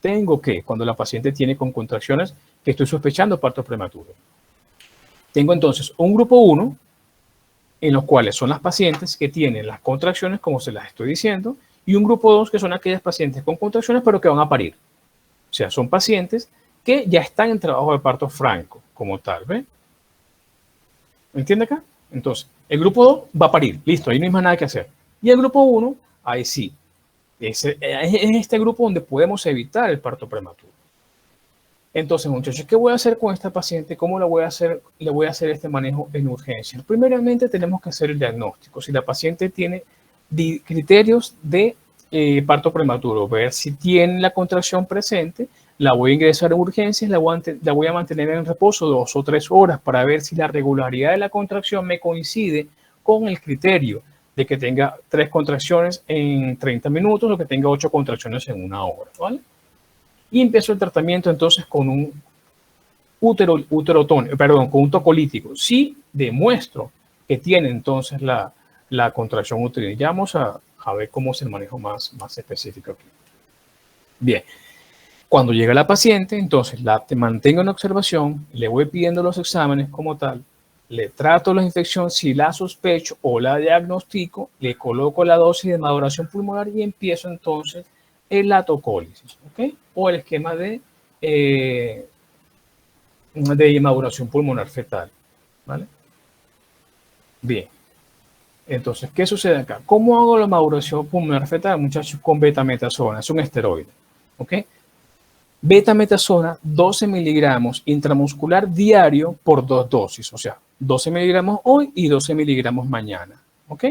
Tengo que, cuando la paciente tiene con contracciones, que estoy sospechando parto prematuro. Tengo entonces un grupo 1, en los cuales son las pacientes que tienen las contracciones, como se las estoy diciendo, y un grupo 2, que son aquellas pacientes con contracciones, pero que van a parir. O sea, son pacientes que ya están en trabajo de parto franco, como tal, ¿ve? ¿Me entiende acá? Entonces, el grupo 2 va a parir, listo, ahí no hay más nada que hacer. Y el grupo 1, ahí sí, es este grupo donde podemos evitar el parto prematuro. Entonces, muchachos, ¿qué voy a hacer con esta paciente? ¿Cómo le voy a hacer este manejo en urgencia? Primeramente, tenemos que hacer el diagnóstico. Si la paciente tiene criterios de parto prematuro, ver si tiene la contracción presente, la voy a ingresar en urgencias, la voy a mantener en reposo 2 o 3 horas para ver si la regularidad de la contracción me coincide con el criterio de que tenga 3 contracciones en 30 minutos o que tenga 8 contracciones en 1 hora, ¿vale? Y empiezo el tratamiento entonces con un con un tocolítico, si demuestro que tiene entonces la contracción uterina. Ya vamos a ver cómo es el manejo más específico aquí. Bien, cuando llega la paciente, entonces te mantengo en observación, le voy pidiendo los exámenes como tal, le trato la infección, si la sospecho o la diagnostico, le coloco la dosis de maduración pulmonar y empiezo entonces el atocólisis, ¿ok? O el esquema de maduración pulmonar fetal, ¿vale? Bien. Entonces, ¿qué sucede acá? ¿Cómo hago la maduración pulmonar fetal, muchachos? Con betametasona, es un esteroide, ¿ok? Betametasona, 12 miligramos intramuscular diario por 2 dosis, o sea, 12 miligramos hoy y 12 miligramos mañana, ¿ok?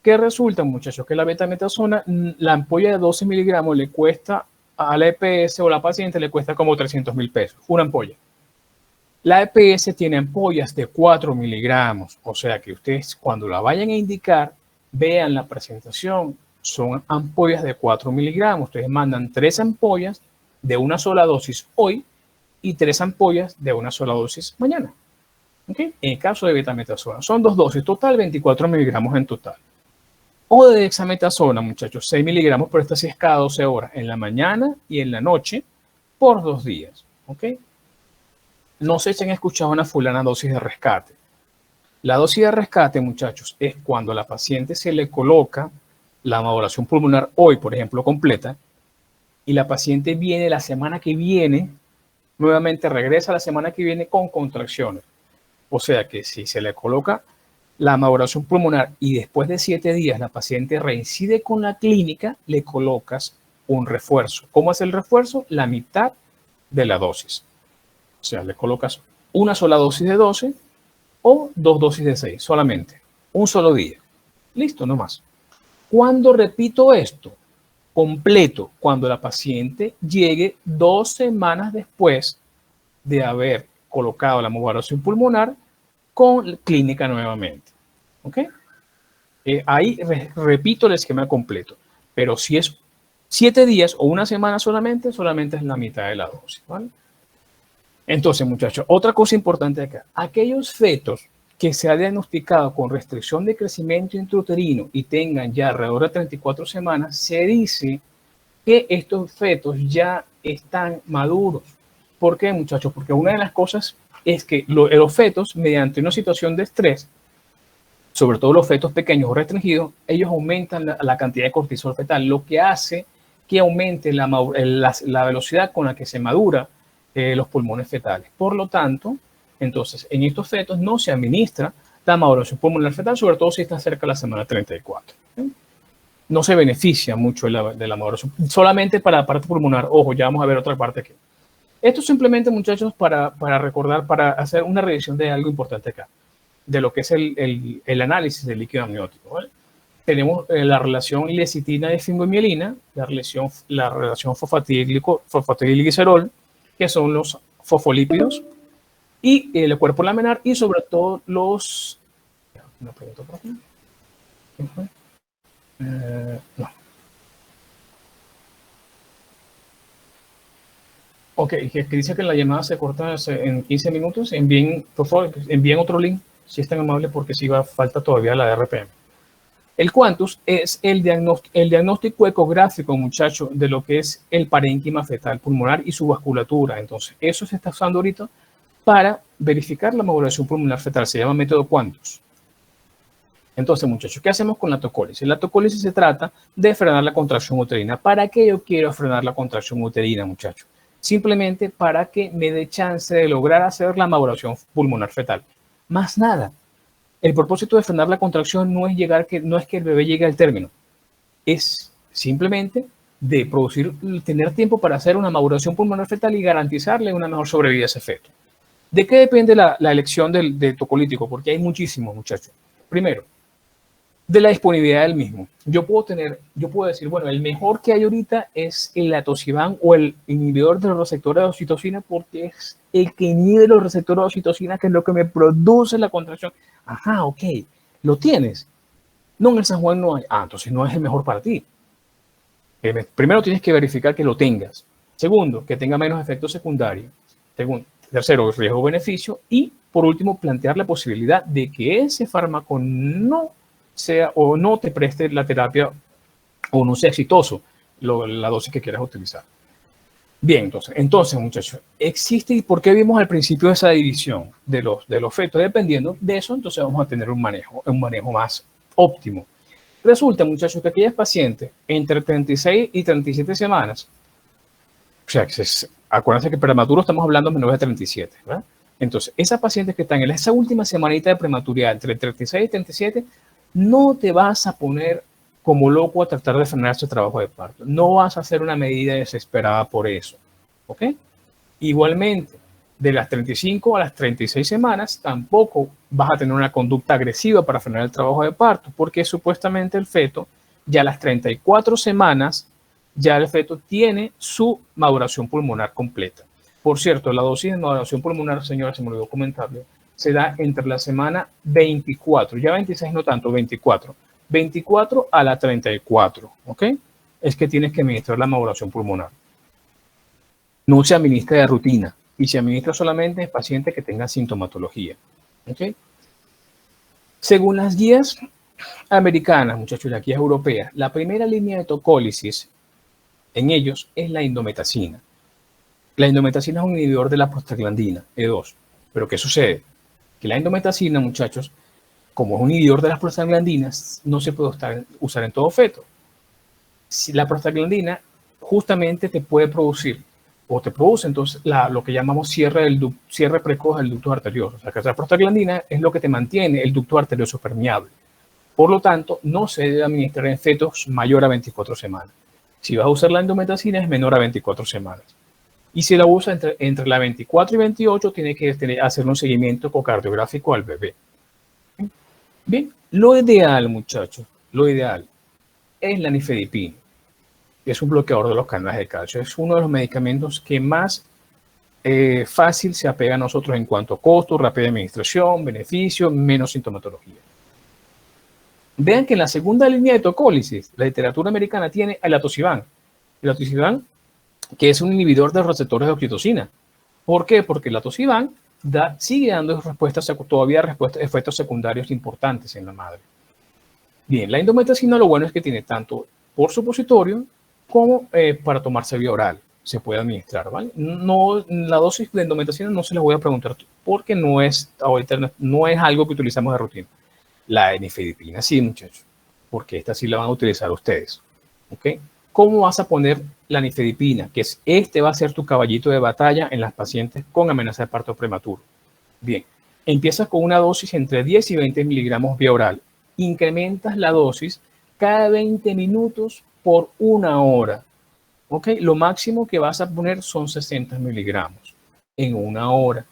¿Qué resulta, muchachos? Que la betametasona, la ampolla de 12 miligramos le cuesta a la EPS o la paciente le cuesta como 300.000 pesos, una ampolla. La EPS tiene ampollas de 4 miligramos, o sea que ustedes cuando la vayan a indicar, vean la presentación, son ampollas de 4 miligramos. Ustedes mandan 3 ampollas de una sola dosis hoy y 3 ampollas de una sola dosis mañana. ¿Okay? En el caso de betametasona, son 2 dosis, total 24 miligramos en total. O de dexametasona, muchachos, 6 miligramos, pero esta sí es cada 12 horas, en la mañana y en la noche, por 2 días. ¿Ok? No sé si han escuchado una fulana dosis de rescate. La dosis de rescate, muchachos, es cuando a la paciente se le coloca la maduración pulmonar hoy, por ejemplo, completa, y la paciente viene la semana que viene, nuevamente regresa la semana que viene con contracciones. O sea que si se le coloca la maduración pulmonar y después de 7 días la paciente reincide con la clínica, le colocas un refuerzo. ¿Cómo es el refuerzo? La mitad de la dosis. O sea, le colocas una sola dosis de 12 o 2 dosis de 6, solamente. Un solo día. Listo, no más. ¿Cuándo repito esto? Completo, cuando la paciente llegue 2 semanas después de haber colocado la maduración pulmonar con clínica nuevamente. ¿Ok? Ahí repito el esquema completo. Pero si es 7 días o una semana solamente es la mitad de la dosis. ¿Vale? Entonces, muchachos, otra cosa importante acá. Aquellos fetos que se ha diagnosticado con restricción de crecimiento intrauterino y tengan ya alrededor de 34 semanas, se dice que estos fetos ya están maduros. ¿Por qué, muchachos? Porque una de las cosas es que los fetos, mediante una situación de estrés, sobre todo los fetos pequeños o restringidos, ellos aumentan la cantidad de cortisol fetal, lo que hace que aumente la velocidad con la que se madura los pulmones fetales. Por lo tanto, entonces, en estos fetos no se administra la maduración pulmonar fetal, sobre todo si está cerca de la semana 34. No se beneficia mucho de la maduración, solamente para la parte pulmonar. Ojo, ya vamos a ver otra parte aquí. Esto simplemente, muchachos, para recordar, para hacer una revisión de algo importante acá, de lo que es el análisis del líquido amniótico. ¿Vale? Tenemos la relación lecitina de fingomielina, la relación fosfatidilglicerol, que son los fosfolípidos, y el cuerpo laminar, y sobre todo los... Una pregunta por aquí. ¿Quién fue? No. Ok, que dice que la llamada se corta en 15 minutos. Envíen, por favor, envíen otro link, si es tan amable, porque sí falta todavía la de RPM. El Quantus es el diagnóstico ecográfico, muchachos, de lo que es el parénquima fetal pulmonar y su vasculatura. Entonces, eso se está usando ahorita para verificar la maduración pulmonar fetal. Se llama método Quantus. Entonces, muchachos, ¿qué hacemos con la tocólisis? La tocólisis se trata de frenar la contracción uterina. ¿Para qué yo quiero frenar la contracción uterina, muchachos? Simplemente para que me dé chance de lograr hacer la maduración pulmonar fetal. Más nada. El propósito de frenar la contracción no es que el bebé llegue al término. Es simplemente de tener tiempo para hacer una maduración pulmonar fetal y garantizarle una mejor sobrevida a ese feto. ¿De qué depende la elección del tocolítico? Porque hay muchísimos, muchachos. Primero, de la disponibilidad del mismo. Yo puedo decir, bueno, el mejor que hay ahorita es el atosiban o el inhibidor de los receptores de oxitocina, porque es el que inhibe los receptores de oxitocina, que es lo que me produce la contracción. Ajá, ok, ¿lo tienes? No, en el San Juan no hay. Ah, entonces no es el mejor para ti. Primero tienes que verificar que lo tengas. Segundo, que tenga menos efectos secundarios. Tercero, riesgo-beneficio. Y por último, plantear la posibilidad de que ese fármaco no sea o no te preste la terapia o no sea exitoso la dosis que quieras utilizar. Bien, entonces muchachos, existe, y por qué vimos al principio esa división de los fetos, dependiendo de eso, entonces vamos a tener un manejo más óptimo. Resulta, muchachos, que aquellas pacientes entre 36 y 37 semanas, o sea, acuérdense que prematuro estamos hablando de menores de 37, ¿verdad? Entonces, esas pacientes que están en esa última semanita de prematuridad, entre 36 y 37, no te vas a poner como loco a tratar de frenar ese trabajo de parto. No vas a hacer una medida desesperada por eso, ¿ok? Igualmente, de las 35 a las 36 semanas, tampoco vas a tener una conducta agresiva para frenar el trabajo de parto, porque supuestamente el feto, ya a las 34 semanas, ya el feto tiene su maduración pulmonar completa. Por cierto, la dosis de maduración pulmonar, señora, se me olvidó comentarle, se da entre la semana 24, ya 26 no tanto, 24 a la 34, ¿ok? Es que tienes que administrar la maduración pulmonar. No se administra de rutina y se administra solamente en pacientes que tengan sintomatología, ¿ok? Según las guías americanas, muchachos, las guías europeas, la primera línea de tocólisis en ellos es la indometacina. La indometacina es un inhibidor de la prostaglandina, E2. Pero ¿qué sucede? Que la indometacina, muchachos, como es un inhibidor de las prostaglandinas, no se puede usar en todo feto. Si la prostaglandina justamente te puede producir, o te produce entonces lo que llamamos cierre precoz del ducto arterioso. O sea, que la prostaglandina es lo que te mantiene el ducto arterioso permeable. Por lo tanto, no se debe administrar en fetos mayor a 24 semanas. Si vas a usar la indometacina, es menor a 24 semanas. Y si la usa entre la 24 y 28, tiene que hacer un seguimiento ecocardiográfico al bebé. Bien, lo ideal, muchachos, lo ideal es la nifedipina, que es un bloqueador de los canales de calcio. Es uno de los medicamentos que más fácil se apega a nosotros en cuanto a costo, rápida administración, beneficio, menos sintomatología. Vean que en la segunda línea de tocólisis, la literatura americana tiene el atosiban. El atosiban, que es un inhibidor de receptores de oxitocina. ¿Por qué? Porque el atosiban sigue dando efectos secundarios importantes en la madre. Bien, la indometacina lo bueno es que tiene tanto por supositorio como para tomarse vía oral. Se puede administrar, ¿vale? No, la dosis de indometacina no se les voy a preguntar porque ahorita no es algo que utilizamos de rutina. La nifedipina sí, muchachos, porque esta sí la van a utilizar ustedes, ¿ok? ¿Cómo vas a poner la nifedipina? Que va a ser tu caballito de batalla en las pacientes con amenaza de parto prematuro. Bien, empiezas con una dosis entre 10 y 20 miligramos vía oral. Incrementas la dosis cada 20 minutos por una hora. ¿Ok? Lo máximo que vas a poner son 60 miligramos en una hora.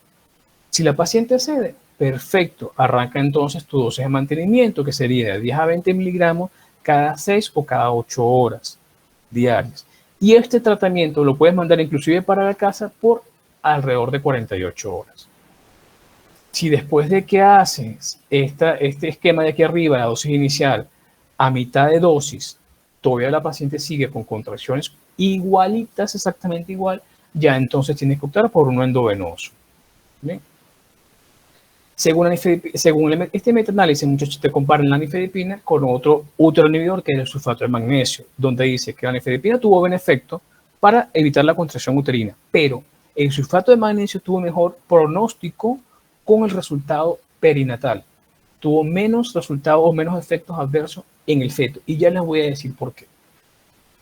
Si la paciente cede, perfecto. Arranca entonces tu dosis de mantenimiento, que sería de 10 a 20 miligramos cada 6 o cada 8 horas diarias. Y este tratamiento lo puedes mandar inclusive para la casa por alrededor de 48 horas. Si después de que haces este esquema de aquí arriba, la dosis inicial, a mitad de dosis, todavía la paciente sigue con contracciones igualitas, exactamente igual, ya entonces tienes que optar por uno endovenoso. ¿Bien? Según este metaanálisis, muchachos, te comparan la nifedipina con otro útero inhibidor que es el sulfato de magnesio, donde dice que la nifedipina tuvo buen efecto para evitar la contracción uterina, pero el sulfato de magnesio tuvo mejor pronóstico con el resultado perinatal. Tuvo menos resultados o menos efectos adversos en el feto. Y ya les voy a decir por qué.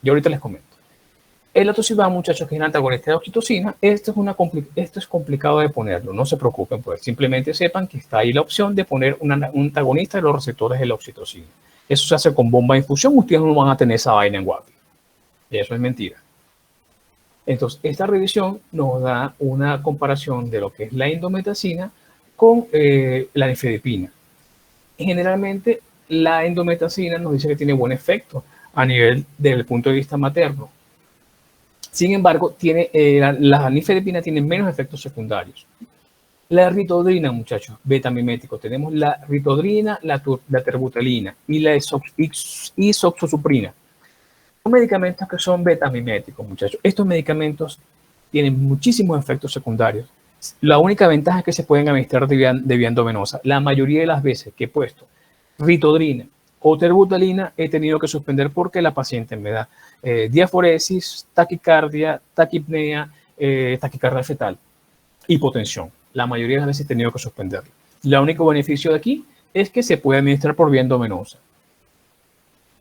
Yo ahorita les comento. El atosiban, muchachos, que es un antagonista de oxitocina, esto es complicado de ponerlo. No se preocupen, pues simplemente sepan que está ahí la opción de poner un antagonista de los receptores de la oxitocina. Eso se hace con bomba de infusión. Ustedes no van a tener esa vaina en Guapi. Eso es mentira. Entonces, esta revisión nos da una comparación de lo que es la indometacina con la nifedipina. Generalmente, la indometacina nos dice que tiene buen efecto a nivel del punto de vista materno. Sin embargo, la nifedipina tiene menos efectos secundarios. La ritodrina, muchachos, betamimético. Tenemos la ritodrina, la terbutalina y la isoxosuprina. Son medicamentos que son betamiméticos, muchachos. Estos medicamentos tienen muchísimos efectos secundarios La única ventaja es que se pueden administrar de vía endovenosa. La mayoría de las veces que he puesto ritodrina o terbutalina he tenido que suspender porque la paciente me da diaforesis, taquicardia, taquipnea, taquicardia fetal, hipotensión. La mayoría de las veces he tenido que suspenderlo. El único beneficio de aquí es que se puede administrar por vía endovenosa.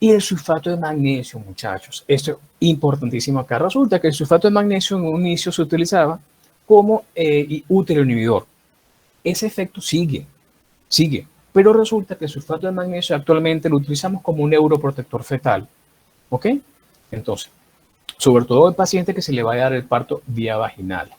Y el sulfato de magnesio, muchachos, esto es importantísimo acá. Resulta que el sulfato de magnesio en un inicio se utilizaba como útero inhibidor. Ese efecto sigue, pero resulta que el sulfato de magnesio actualmente lo utilizamos como un neuroprotector fetal, ¿ok? Entonces, sobre todo el paciente que se le va a dar el parto vía vaginal.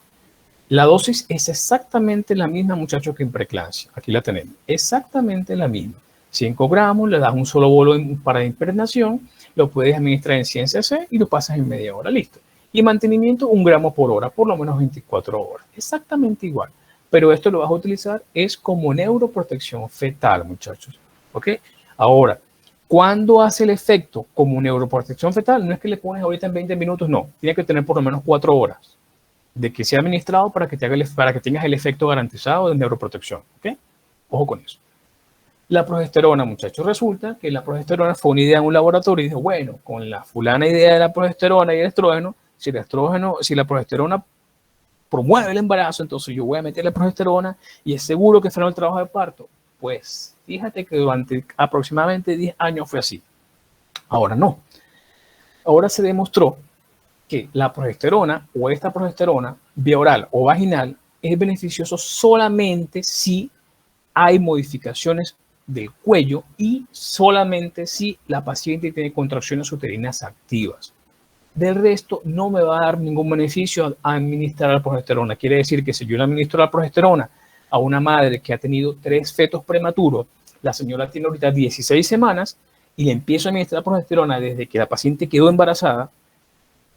La dosis es exactamente la misma, muchachos, que en preeclampsia. Aquí la tenemos, exactamente la misma. 5 gramos, le das un solo bolo para impregnación, lo puedes administrar en 100 cc y lo pasas en media hora, listo. Y mantenimiento 1 gramo por hora, por lo menos 24 horas. Exactamente igual. Pero esto lo vas a utilizar es como neuroprotección fetal, muchachos. ¿Ok? Ahora, ¿cuándo hace el efecto como neuroprotección fetal? No es que le pones ahorita en 20 minutos, no. Tiene que tener por lo menos 4 horas de que sea administrado para que tengas el efecto garantizado de neuroprotección. ¿Ok? Ojo con eso. La progesterona, muchachos, resulta que la progesterona fue una idea en un laboratorio y dijo, bueno, con la fulana idea de la progesterona y el estrógeno, si la progesterona promueve el embarazo, entonces yo voy a meter la progesterona y es seguro que freno el trabajo de parto. Pues fíjate que durante aproximadamente 10 años fue así. Ahora no. Ahora se demostró que la progesterona o esta progesterona vía oral o vaginal es beneficioso solamente si hay modificaciones del cuello y solamente si la paciente tiene contracciones uterinas activas. Del resto, no me va a dar ningún beneficio a administrar la progesterona. Quiere decir que si yo le administro la progesterona a una madre que ha tenido 3 fetos prematuros, la señora tiene ahorita 16 semanas y le empiezo a administrar progesterona desde que la paciente quedó embarazada,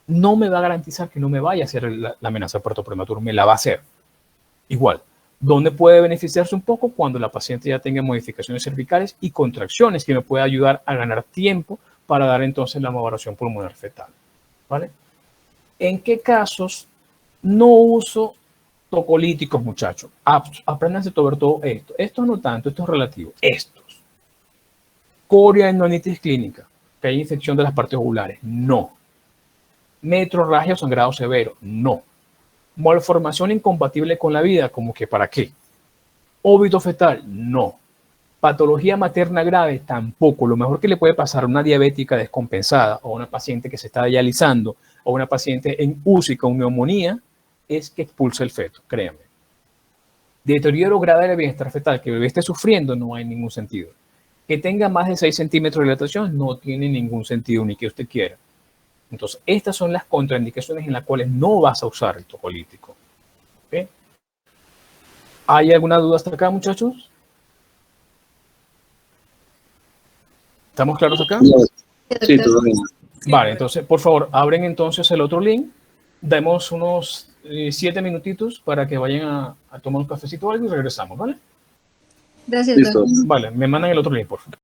no me va a garantizar que no me vaya a hacer la amenaza de parto prematuro, me la va a hacer. Igual. ¿Dónde puede beneficiarse un poco? Cuando la paciente ya tenga modificaciones cervicales y contracciones que me puede ayudar a ganar tiempo para dar entonces la evaluación pulmonar fetal. ¿Vale? ¿En qué casos no uso tocolíticos, muchachos? Apréndanse sobre todo esto. Estos no tanto, esto es relativo. Estos. Coriaendonitis clínica, que hay infección de las partes ovulares. No. Metrorragia o sangrado severo. No. Malformación incompatible con la vida, como que ¿para qué? Óbito fetal, no. Patología materna grave, tampoco. Lo mejor que le puede pasar a una diabética descompensada o a una paciente que se está dializando o a una paciente en UCI con neumonía es que expulse el feto, créanme. Deterioro grave del bienestar fetal, que el bebé esté sufriendo, no hay ningún sentido. Que tenga más de 6 centímetros de dilatación, no tiene ningún sentido, ni que usted quiera. Entonces, estas son las contraindicaciones en las cuales no vas a usar el tocolítico. ¿Okay? ¿Hay alguna duda hasta acá, muchachos? ¿Estamos claros acá? Sí, todo bien. Vale, entonces, por favor, abren entonces el otro link. Demos unos 7 minutitos para que vayan a tomar un cafecito o algo y regresamos, ¿vale? Gracias, Listo. doctor. Vale, me mandan el otro link, por favor.